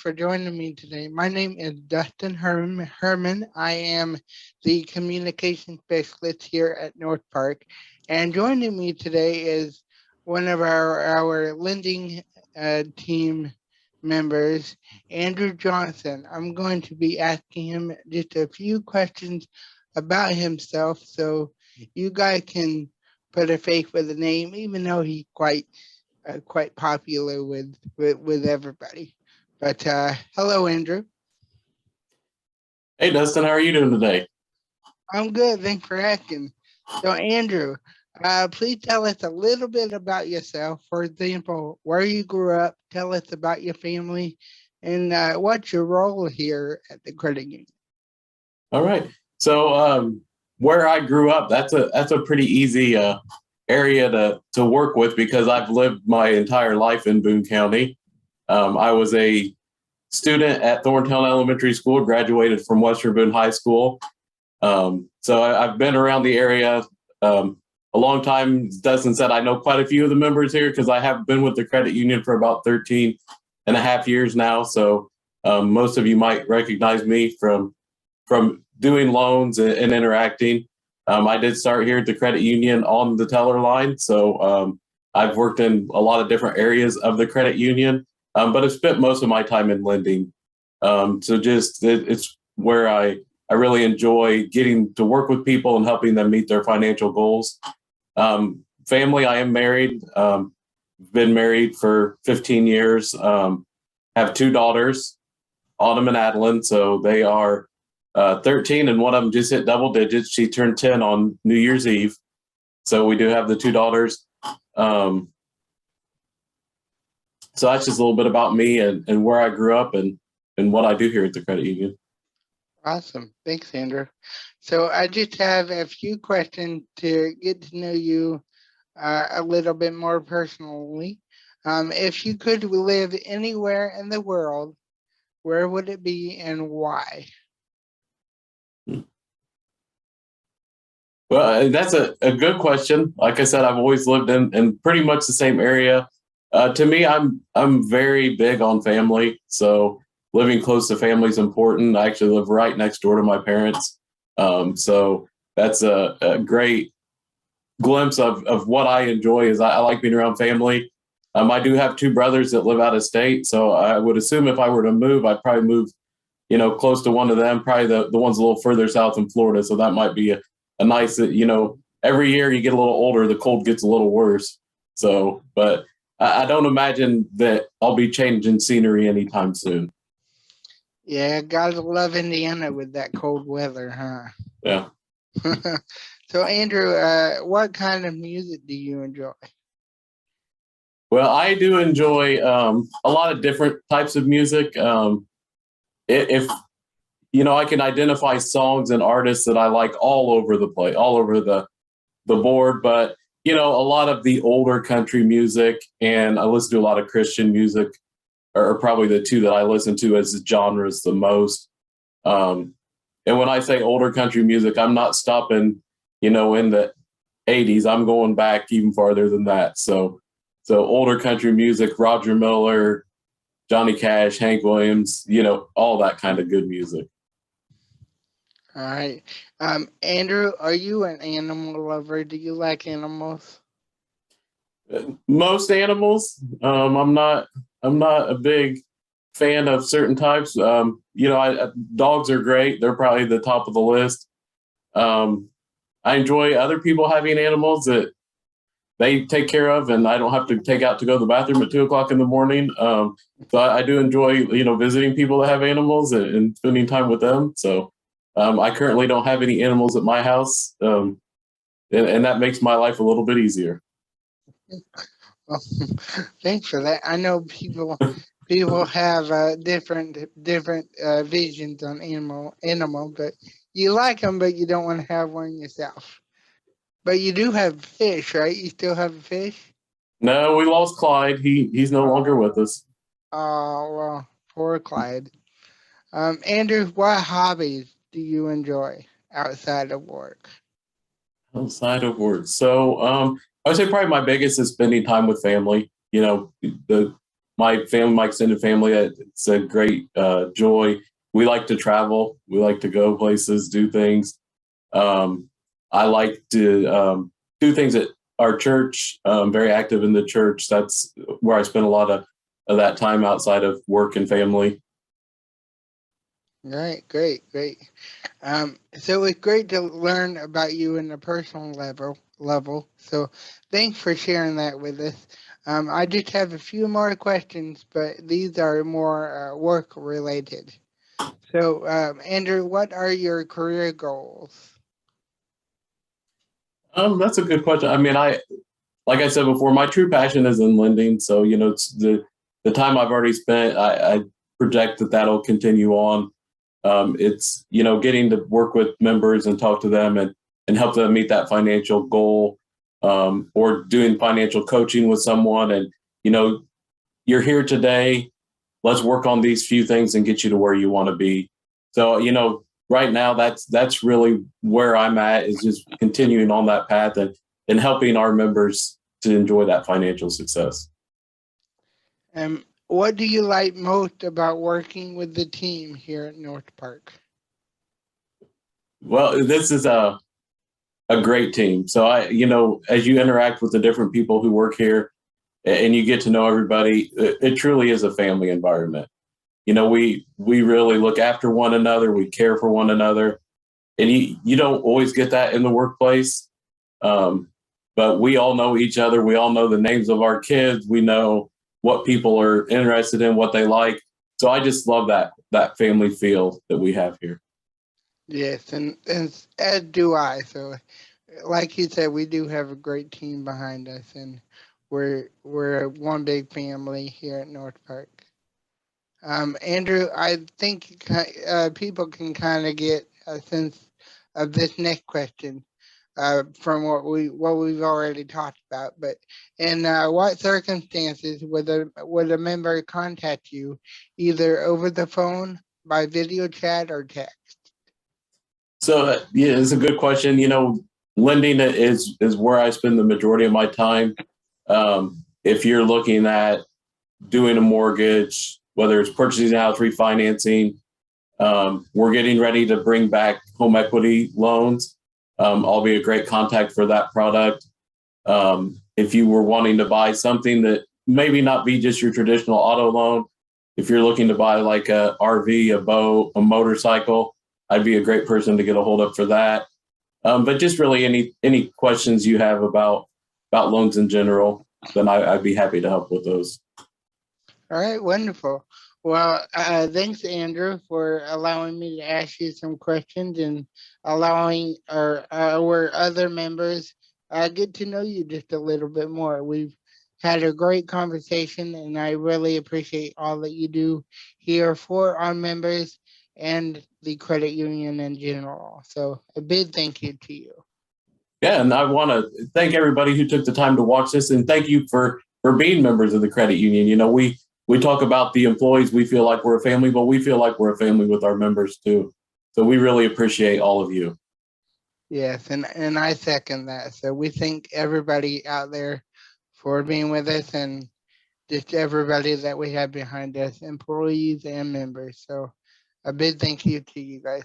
for joining me today. My name is Dustin Herman. I am the communication specialist here at NorthPark. And joining me today is one of our lending team members, Andrew Johnson. I'm going to be asking him just a few questions about himself so you guys can put a face with a name, even though he's quite popular with everybody. But hello, Andrew. Hey, Dustin, how are you doing today? I'm good. Thanks for asking. So, Andrew, please tell us a little bit about yourself. For example, where you grew up. Tell us about your family, and what's your role here at the credit union. All right. So, where I grew up, that's a pretty easy area to work with because I've lived my entire life in Boone County. I was a student at Thorntown Elementary School, graduated from Western Boone High School. So I've been around the area a long time. Dustin said I know quite a few of the members here because I have been with the credit union for about 13 and a half years now. So most of you might recognize me from doing loans and interacting. I did start here at the credit union on the teller line. So I've worked in a lot of different areas of the credit union, but I've spent most of my time in lending. It's where I really enjoy getting to work with people and helping them meet their financial goals. Family, I am married, been married for 15 years, have two daughters, Autumn and Adeline. So they are 13, and one of them just hit double digits. She turned 10 on New Year's Eve. So we do have the two daughters. So that's just a little bit about me and where I grew up and what I do here at the credit union. Awesome. Thanks, Andrew. So I just have a few questions to get to know you a little bit more personally. If you could live anywhere in the world, where would it be and why? Well, that's a good question. Like I said, I've always lived in pretty much the same area. To me, I'm very big on family. So living close to family is important. I actually live right next door to my parents. So that's a great glimpse of what I enjoy is I like being around family. I do have two brothers that live out of state. So I would assume if I were to move, I'd probably move, close to one of them, probably the ones a little further south in Florida. So that might be a nice, every year you get a little older, the cold gets a little worse. So, but I don't imagine that I'll be changing scenery anytime soon. Yeah, gotta love Indiana with that cold weather, huh? Yeah. So, Andrew, what kind of music do you enjoy? Well, I do enjoy a lot of different types of music. If I can identify songs and artists that I like all over the place, all over the board. But a lot of the older country music, and I listen to a lot of Christian music, are probably the two that I listen to as genres the most. And when I say older country music, I'm not stopping, in the 80s. I'm going back even farther than that. So older country music, Roger Miller, Johnny Cash, Hank Williams, all that kind of good music. All right. Andrew, are you an animal lover? Do you like animals? Most animals. I'm not a big fan of certain types. Dogs are great. They're probably the top of the list. I enjoy other people having animals that they take care of, and I don't have to take out to go to the bathroom at 2:00 in the morning. So I do enjoy, visiting people that have animals and spending time with them. So I currently don't have any animals at my house, and that makes my life a little bit easier. Well, thanks for that. I know people have different visions on animal, but you like them, but you don't want to have one yourself. But you do have fish, right? You still have a fish? No, we lost Clyde. He's no longer with us. Oh, well, poor Clyde. Andrew, what hobbies do you enjoy outside of work? Outside of work. So I would say probably my biggest is spending time with family. My my family, my extended family, it's a great joy. We like to travel. We like to go places, do things. Um, I like to do things at our church. Very active in the church. That's where I spend a lot of that time outside of work and family. Right, great, great. So it's great to learn about you in a personal level. So thanks for sharing that with us. I just have a few more questions, but these are more work related. So, Andrew, what are your career goals? That's a good question. I mean, like I said before, my true passion is in lending. So it's the time I've already spent. I project that that'll continue on. It's getting to work with members and talk to them and help them meet that financial goal, or doing financial coaching with someone. And you're here today. Let's work on these few things and get you to where you want to be. So right now that's really where I'm at, is just continuing on that path and helping our members to enjoy that financial success. What do you like most about working with the team here at North Park? Well, this is a great team. So as you interact with the different people who work here and you get to know everybody, it truly is a family environment. We really look after one another. We care for one another, and you don't always get that in the workplace. But we all know each other. We all know the names of our kids. We know what people are interested in, what they like. So I just love that family feel that we have here. Yes, and as do I. So, like you said, we do have a great team behind us, and we're one big family here at North Park. Andrew, I think people can kind of get a sense of this next question from what we've already talked about. But in what circumstances would a member contact you, either over the phone, by video chat, or text? So yeah, it's a good question. Lending is where I spend the majority of my time. If you're looking at doing a mortgage, whether it's purchasing a house, refinancing, we're getting ready to bring back home equity loans. I'll be a great contact for that product. If you were wanting to buy something that maybe not be just your traditional auto loan, if you're looking to buy like a RV, a boat, a motorcycle, I'd be a great person to get a hold of for that. But just really any questions you have about loans in general, then I'd be happy to help with those. All right, wonderful. Well, thanks, Andrew, for allowing me to ask you some questions and allowing our other members get to know you just a little bit more. We've had a great conversation, and I really appreciate all that you do here for our members and the credit union in general. So, a big thank you to you. Yeah, and I want to thank everybody who took the time to watch this, and thank you for being members of the credit union. We talk about the employees. We feel like we're a family, but we feel like we're a family with our members too. So we really appreciate all of you. Yes, and I second that. So we thank everybody out there for being with us, and just everybody that we have behind us, employees and members. So a big thank you to you guys.